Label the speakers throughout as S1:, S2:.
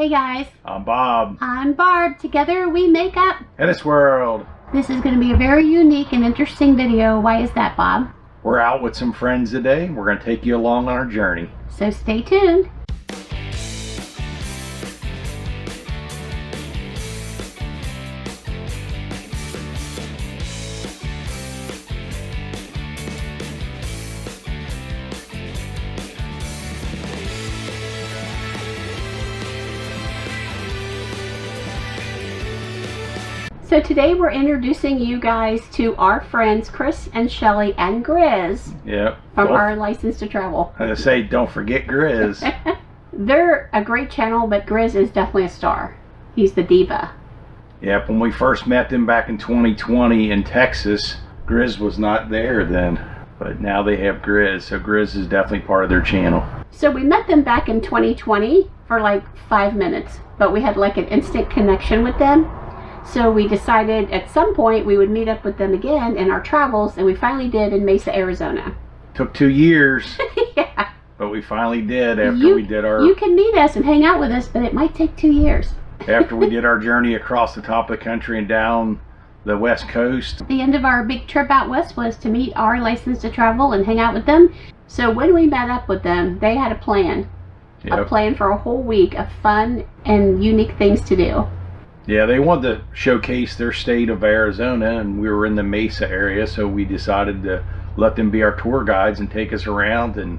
S1: Hey guys.
S2: I'm Bob.
S1: I'm Barb. Together we make up
S2: HetteshWorld.
S1: This is going to be a very unique and interesting video. Why is that, Bob?
S2: We're out with some friends today. We're going to take you along on our journey.
S1: So stay tuned. So today we're introducing you guys to our friends Chris and Shelly and Grizz.
S2: Yep.
S1: From our License to Travel.
S2: I say, don't forget Grizz.
S1: They're a great channel, but Grizz is definitely a star. He's the diva.
S2: Yep. When we first met them back in 2020 in Texas, Grizz was not there then. But now they have Grizz, so Grizz is definitely part of their channel.
S1: So we met them back in 2020 for like 5 minutes, but we had like an instant connection with them. So we decided at some point we would meet up with them again in our travels, and we finally did in Mesa, Arizona.
S2: Took 2 years.
S1: Yeah.
S2: But we finally did after we did our...
S1: You can meet us and hang out with us, but it might take 2 years.
S2: After we did our journey across the top of the country and down the West Coast.
S1: The end of our big trip out west was to meet our License to Travel and hang out with them. So when we met up with them, they had a plan. Yep. A plan for a whole week of fun and unique things to do.
S2: Yeah, they wanted to showcase their state of Arizona, and we were in the Mesa area, so we decided to let them be our tour guides and take us around, and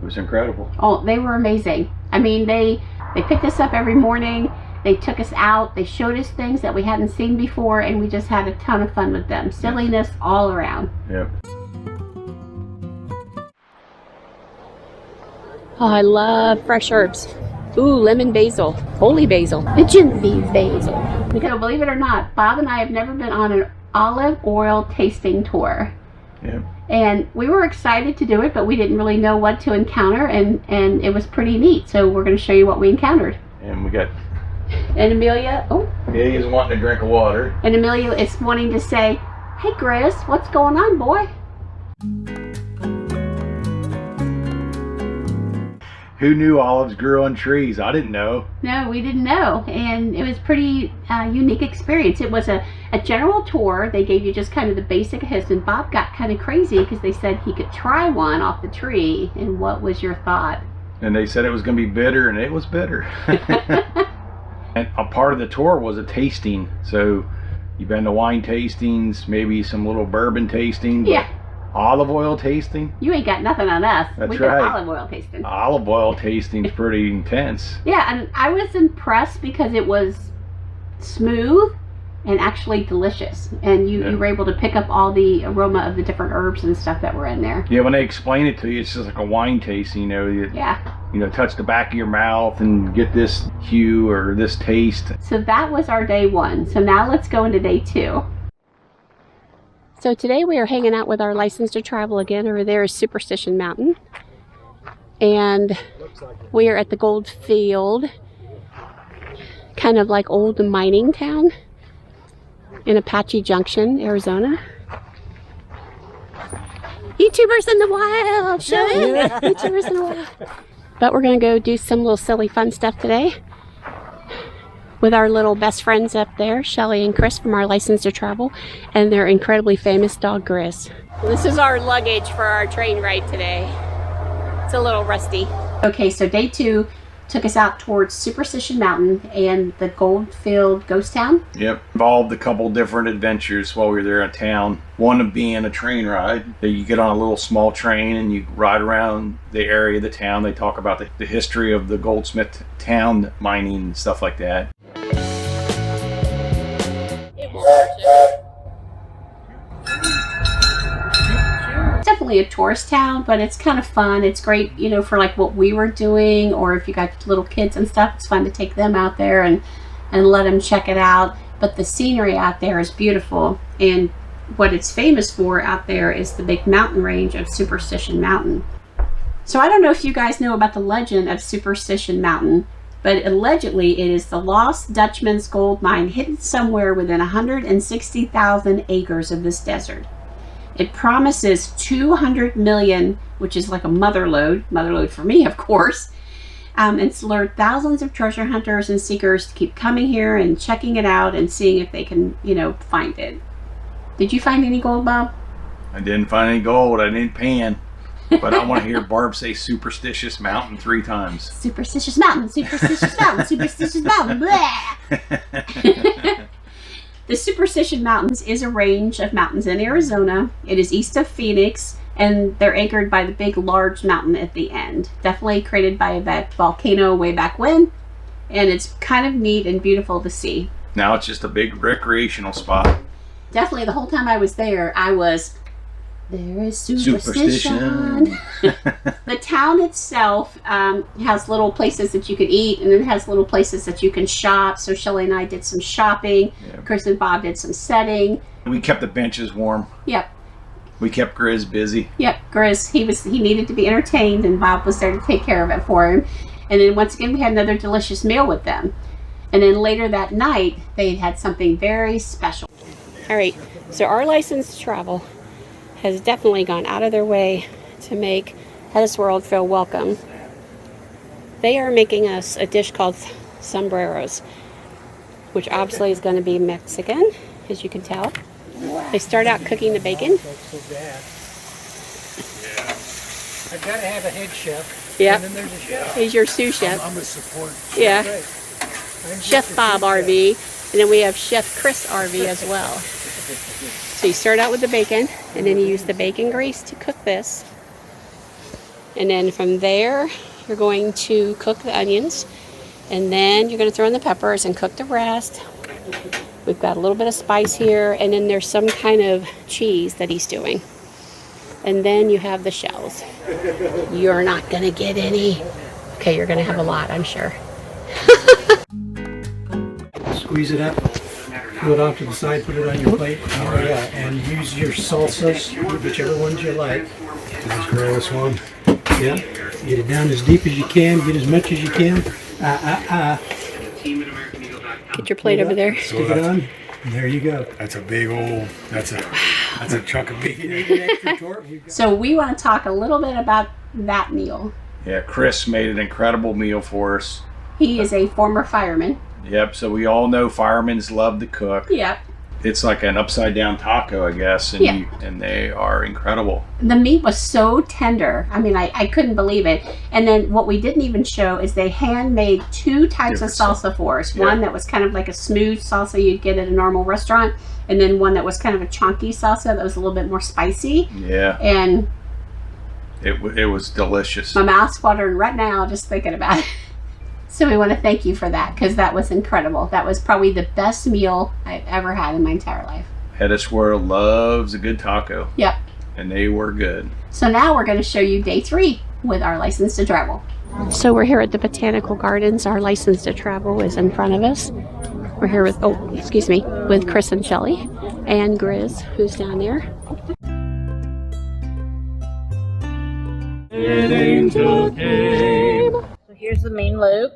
S2: it was incredible.
S1: Oh, they were amazing. I mean, they picked us up every morning, they took us out, they showed us things that we hadn't seen before, and we just had a ton of fun with them. Silliness all around.
S2: Yep.
S3: Oh, I love fresh herbs. Ooh, lemon basil, holy basil,
S1: the Genovese basil. So believe it or not, Bob and I have never been on an olive oil tasting tour.
S2: Yeah. And
S1: we were excited to do it, but we didn't really know what to encounter, and it was pretty neat. So we're going to show you what we encountered.
S2: And we got...
S1: And Amelia,
S2: yeah, he's wanting a drink of water.
S1: And Amelia is wanting to say, hey Grizz, what's going on, boy?
S2: Who knew olives grew on trees? I didn't know.
S1: No, we didn't know, and it was pretty unique experience. It was a general tour. They gave you just kind of the basic history, and Bob got kind of crazy because they said he could try one off the tree. And what was your thought?
S2: And they said it was going to be bitter, and it was bitter. And a part of the tour was a tasting. So you've been to wine tastings, maybe some little bourbon tasting.
S1: Yeah.
S2: Olive oil tasting?
S1: You ain't got nothing on us.
S2: That's
S1: we
S2: right.
S1: did olive oil tasting.
S2: Olive oil tasting's pretty intense.
S1: Yeah, and I was impressed because it was smooth and actually delicious. And you were able to pick up all the aroma of the different herbs and stuff that were in there.
S2: Yeah, when they explain it to you, it's just like a wine tasting. You know, touch the back of your mouth and get this hue or this taste.
S1: So that was our day one. So now let's go into day two.
S3: So today we are hanging out with our License to Travel again. Over there is Superstition Mountain. And we are at the gold field, kind of like old mining town in Apache Junction, Arizona. YouTubers in the wild! Show it! YouTubers in the wild. But we're going to go do some little silly fun stuff today with our little best friends up there, Shelly and Chris from our License to Travel, and their incredibly famous dog Grizz. This is our luggage for our train ride today. It's a little rusty.
S1: Okay, so day two took us out towards Superstition Mountain and the Goldfield Ghost Town.
S2: Yep. Involved a couple different adventures while we were there in town. One of being a train ride. You get on a little small train and you ride around the area of the town. They talk about the history of the goldsmith town mining and stuff like that.
S1: Definitely a tourist town, but it's kind of fun. It's great, you know, for like what we were doing, or if you got little kids and stuff, it's fun to take them out there and let them check it out. But the scenery out there is beautiful, and what it's famous for out there is the big mountain range of Superstition Mountain. So I don't know if you guys know about the legend of Superstition Mountain, but allegedly it is the lost Dutchman's gold mine hidden somewhere within 160,000 acres of this desert. It promises 200 million, which is like a mother lode for me, of course, It's lured thousands of treasure hunters and seekers to keep coming here and checking it out and seeing if they can, you know, find it. Did you find any gold, Bob?
S2: I didn't find any gold. I didn't pan. But I want to hear Barb say Superstitious Mountain 3 times.
S1: Superstitious Mountain, Superstitious Mountain, Superstitious Mountain, blah! The Superstition Mountains is a range of mountains in Arizona. It is east of Phoenix, and they're anchored by the big, large mountain at the end. Definitely created by a volcano way back when, and it's kind of neat and beautiful to see.
S2: Now it's just a big recreational spot.
S1: Definitely, the whole time I was there, there is superstition. The town itself has little places that you can eat, and it has little places that you can shop. So Shelly and I did some shopping. Yeah. Chris and Bob did some setting.
S2: We kept the benches warm.
S1: Yep.
S2: We kept Grizz busy.
S1: Yep, Grizz, he needed to be entertained, and Bob was there to take care of it for him. And then once again, we had another delicious meal with them. And then later that night, they had something very special.
S3: All right, so our license to travel has definitely gone out of their way to make HetteshWorld feel welcome. They are making us a dish called sombreros, which obviously is going to be Mexican, as you can tell. They start out cooking the bacon.
S4: Yeah. I've got to have a head chef.
S3: Yeah.
S4: And then there's a chef.
S3: He's your sous chef.
S4: I'm a support.
S3: Yeah.
S4: Right.
S3: Chef Bob RV, and then we have Chef Chris RV as well. So you start out with the bacon, and then you use the bacon grease to cook this. And then from there, you're going to cook the onions, and then you're going to throw in the peppers and cook the rest. We've got a little bit of spice here, and then there's some kind of cheese that he's doing. And then you have the shells. You're not going to get any. Okay, you're going to have a lot, I'm sure.
S4: Squeeze it up, pull it off to the side, put it on your plate. Oh yeah, and use your salsas, whichever ones you like. Just grill this one. Yeah, get it down as deep as you can, get as much as you can.
S3: Get your plate over there.
S4: Stick it on. And there you go.
S5: That's a big old, that's a chunk of bacon.
S1: So we want to talk a little bit about that meal.
S2: Yeah, Chris made an incredible meal for us.
S1: He is a former fireman.
S2: Yep, so we all know firemen love to cook.
S1: Yep.
S2: It's like an upside down taco, I guess, and,
S1: yeah.
S2: And they are incredible.
S1: The meat was so tender. I mean, I couldn't believe it. And then what we didn't even show is they handmade 2 types of salsa for us. One that was kind of like a smooth salsa you'd get at a normal restaurant, and then one that was kind of a chunky salsa that was a little bit more spicy.
S2: Yeah.
S1: And
S2: it was delicious.
S1: My mouth's watering right now just thinking about it. So we want to thank you for that, because that was incredible. That was probably the best meal I've ever had in my entire life.
S2: HetteshWorld loves a good taco.
S1: Yep.
S2: And they were good.
S1: So now we're going to show you day 3 with our license to travel.
S3: So we're here at the Botanical Gardens. Our license to travel is in front of us. We're here with, with Chris and Shelly and Grizz, who's down there.
S6: So here's the main loop.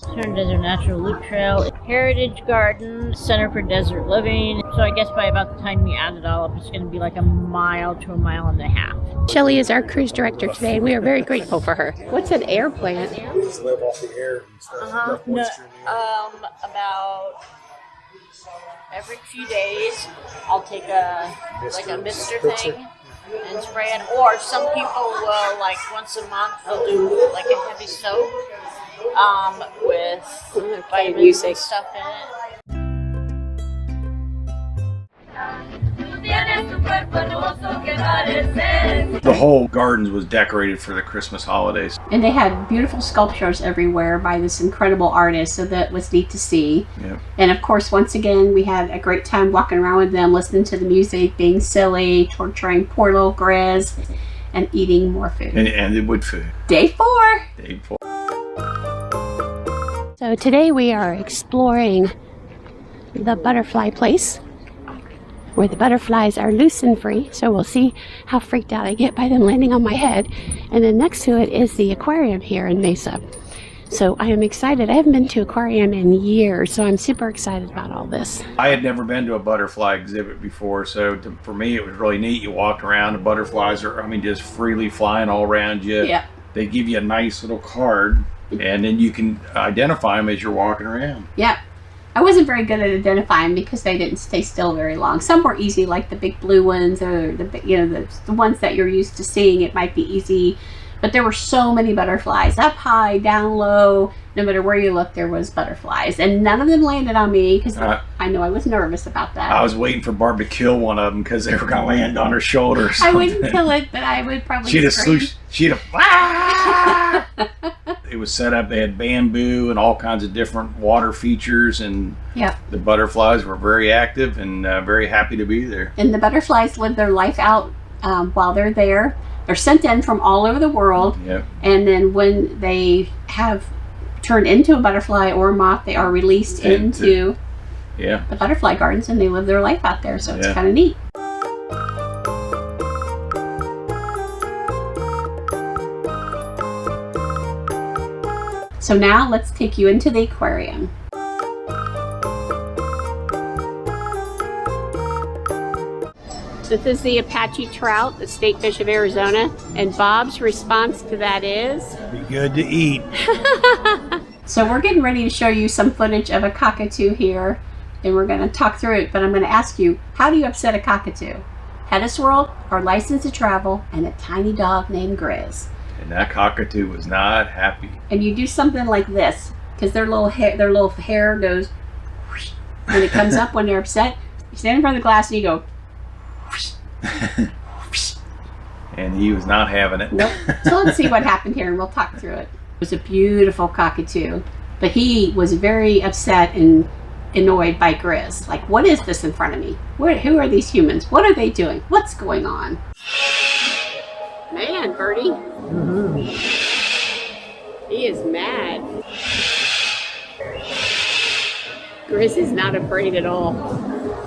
S6: Southern Desert Natural Loop Trail, Heritage Garden, Center for Desert Living. So I guess by about the time you add it all up, it's going to be like a mile to a mile and a half.
S3: Shelly is our cruise director today, and we are very grateful for her. What's an air plant?
S5: Just live off the air and stuff.
S6: No, about every few days, I'll take a mister thing and spray it. Or some people will, like once a month, they'll do like a heavy soap with vitamins and stuff in it.
S2: The whole gardens was decorated for the Christmas holidays.
S1: And they had beautiful sculptures everywhere by this incredible artist, so that was neat to see.
S2: Yep.
S1: And of course, once again, we had a great time walking around with them, listening to the music, being silly, torturing poor little Grizz, and eating more food.
S2: And the wood food.
S1: Day 4!
S2: Day 4.
S3: So today we are exploring the butterfly place, where the butterflies are loose and free. So we'll see how freaked out I get by them landing on my head. And then next to it is the aquarium here in Mesa. So I am excited. I haven't been to an aquarium in years, so I'm super excited about all this.
S2: I had never been to a butterfly exhibit before, so for me it was really neat. You walked around, the butterflies are, just freely flying all around you.
S1: Yeah.
S2: they give you a nice little card, and then you can identify them as you're walking around.
S1: Yep. I wasn't very good at identifying because they didn't stay still very long. Some were easy, like the big blue ones, or the ones that you're used to seeing. It might be easy, but there were so many butterflies, up high, down low. No matter where you looked, there was butterflies, and none of them landed on me because I know I was nervous about that.
S2: I was waiting for Barb to kill one of them because they were going to land on her shoulder or
S1: I wouldn't kill it, but I would probably
S2: She'd have It was set up, they had bamboo and all kinds of different water features, and the butterflies were very active and very happy to be there.
S1: And the butterflies live their life out while they're there. They're sent in from all over the world, and then when they have turned into a butterfly or a moth, they are released into the butterfly gardens, and they live their life out there, so it's kind of neat. So now let's take you into the aquarium.
S3: This is the Apache trout, the state fish of Arizona, and Bob's response to that is...
S2: Be good to eat.
S1: So we're getting ready to show you some footage of a cockatoo here, and we're going to talk through it, but I'm going to ask you, how do you upset a cockatoo? HetteshWorld, our license to travel, and a tiny dog named Grizz.
S2: And that cockatoo was not happy.
S1: And you do something like this, because their little hair goes whoosh, when it comes up when they're upset. You stand in front of the glass and you go whoosh, whoosh.
S2: And he was not having it.
S1: Nope. So let's see what happened here, and we'll talk through it. It was a beautiful cockatoo, but he was very upset and annoyed by Grizz. Like, what is this in front of me? Who are these humans? What are they doing? What's going on?
S3: Man, Birdie. He is mad. Grizz is not afraid at all.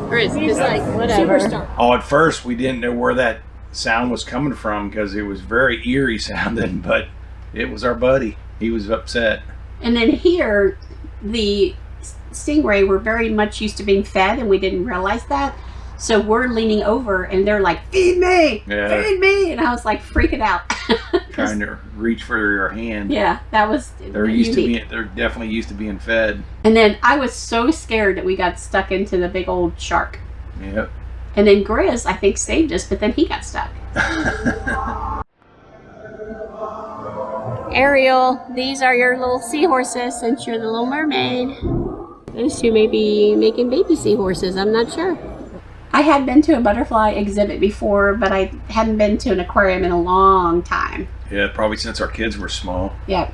S3: Grizz is like, whatever. Superstar.
S2: Oh, at first we didn't know where that sound was coming from because it was very eerie sounding, but it was our buddy. He was upset.
S1: And then here, the stingray were very much used to being fed, and we didn't realize that. So we're leaning over, and they're like, "Feed me, feed me!" And I was like freaking out,
S2: trying to reach for your hand.
S1: Yeah, that was.
S2: They're used to being. They're definitely used to being fed.
S1: And then I was so scared that we got stuck into the big old shark.
S2: Yep.
S1: And then Grizz, I think, saved us, but then he got stuck.
S3: Ariel, these are your little seahorses since you're the Little Mermaid. Those two may be making baby seahorses, I'm not sure.
S1: I had been to a butterfly exhibit before, but I hadn't been to an aquarium in a long time.
S2: Yeah, probably since our kids were small.
S1: Yep.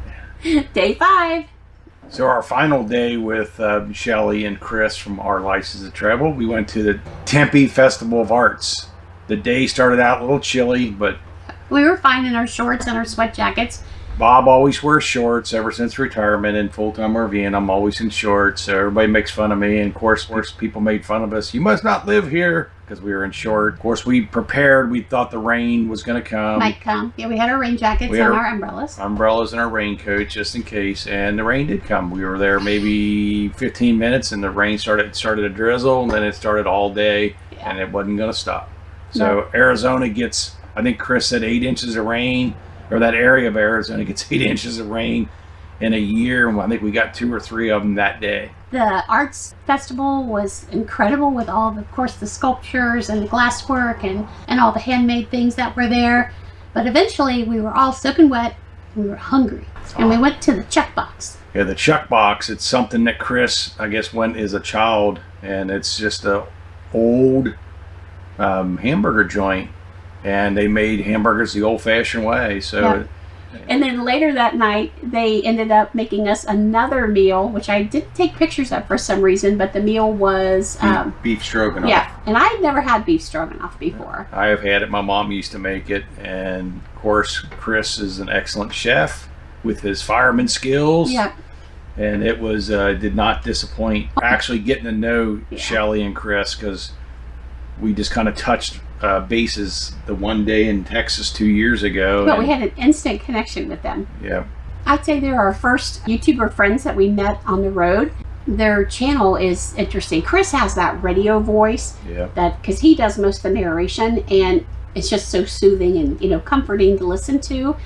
S1: Day 5.
S2: So our final day with Shelly and Chris from our License to Travel, we went to the Tempe Festival of Arts. The day started out a little chilly, but
S1: we were fine in our shorts and our sweat jackets.
S2: Bob always wears shorts ever since retirement and full-time RVing. I'm always in shorts, so everybody makes fun of me. And of course, people made fun of us. You must not live here because we were in short. Of course, we prepared. We thought the rain was going to come.
S1: Might come. Yeah, we had our rain jackets and our umbrellas.
S2: Umbrellas and our raincoats just in case. And the rain did come. We were there maybe 15 minutes, and the rain started to drizzle, and then it started all day, and it wasn't going to stop. So Arizona gets, I think Chris said 8 inches of rain. Or that area of Arizona gets 8 inches of rain in a year, and I think we got 2 or 3 of them that day.
S1: The arts festival was incredible with all, of course, the sculptures and the glasswork and all the handmade things that were there. But eventually, we were all soaking wet, and we were hungry, and we went to the Chuck Box.
S2: Yeah, the Chuck Box. It's something that Chris, I guess, went as a child, and it's just a old hamburger joint. And they made hamburgers the old-fashioned way. So,
S1: and then later that night, they ended up making us another meal, which I didn't take pictures of for some reason. But the meal was
S2: beef stroganoff.
S1: Yeah, and I'd never had beef stroganoff before.
S2: I have had it. My mom used to make it, and of course, Chris is an excellent chef with his fireman skills.
S1: Yeah.
S2: And it was did not disappoint. Actually, getting to know Shelly and Chris because we just kind of touched bases the one day in Texas 2 years ago.
S1: But we had an instant connection with them.
S2: Yeah.
S1: I'd say they're our first YouTuber friends that we met on the road. Their channel is interesting. Chris has that radio voice.
S2: Yeah.
S1: That because he does most of the narration, and it's just so soothing and comforting to listen to.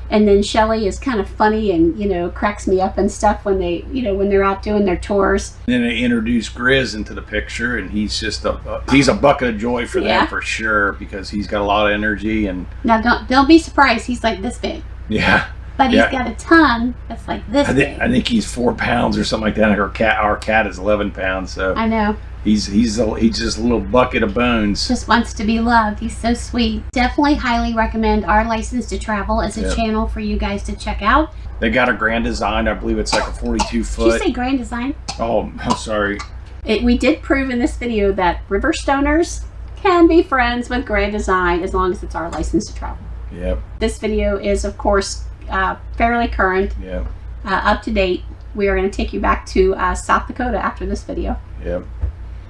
S1: And then Shelly is kind of funny and, you know, cracks me up and stuff when they, you know, when they're out doing their tours.
S2: Then they introduce Grizz into the picture, and he's just he's a bucket of joy for
S1: Yeah.
S2: them for sure, because he's got a lot of energy. And
S1: Now, don't be surprised. He's like this big.
S2: yeah,
S1: But he's
S2: Yeah.
S1: got a tongue that's like this big.
S2: I think he's 4 pounds or something like that. Our cat is 11 pounds, so
S1: I know.
S2: he's just a little bucket of bones.
S1: Just wants to be loved. He's so sweet. Definitely highly recommend Our License to Travel as a
S2: Yeah.
S1: channel for you guys to check out.
S2: They got a Grand Design. I believe it's like a 42
S1: Did you
S2: foot.
S1: say Grand Design?
S2: Oh, I'm sorry.
S1: We did prove in this video that river stoners can be friends with Grand Design as long as it's Our License to Travel.
S2: Yep,
S1: This video is, of course, fairly current,
S2: yep,
S1: up to date. We are going to take you back to South Dakota after this video.
S2: yep,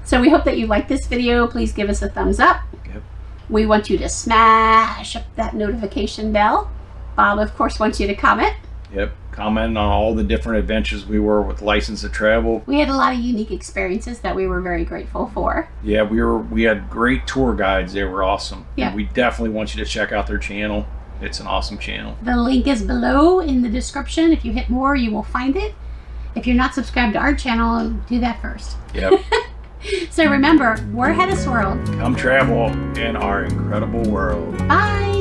S1: So we hope that you like this video. Please give us a thumbs up.
S2: yep.
S1: We want you to smash up that notification bell. Bob, of course, wants you to comment.
S2: Yep. Commenting on all the different adventures we were with License to Travel.
S1: We had a lot of unique experiences that we were very grateful for.
S2: Yeah, we had great tour guides. They were awesome.
S1: Yeah.
S2: And we definitely want you to check out their channel. It's an awesome channel.
S1: The link is below in the description. If you hit more, you will find it. If you're not subscribed to our channel, do that first.
S2: Yep.
S1: So remember, we're HetteshWorld.
S2: Come travel in our incredible world.
S1: Bye!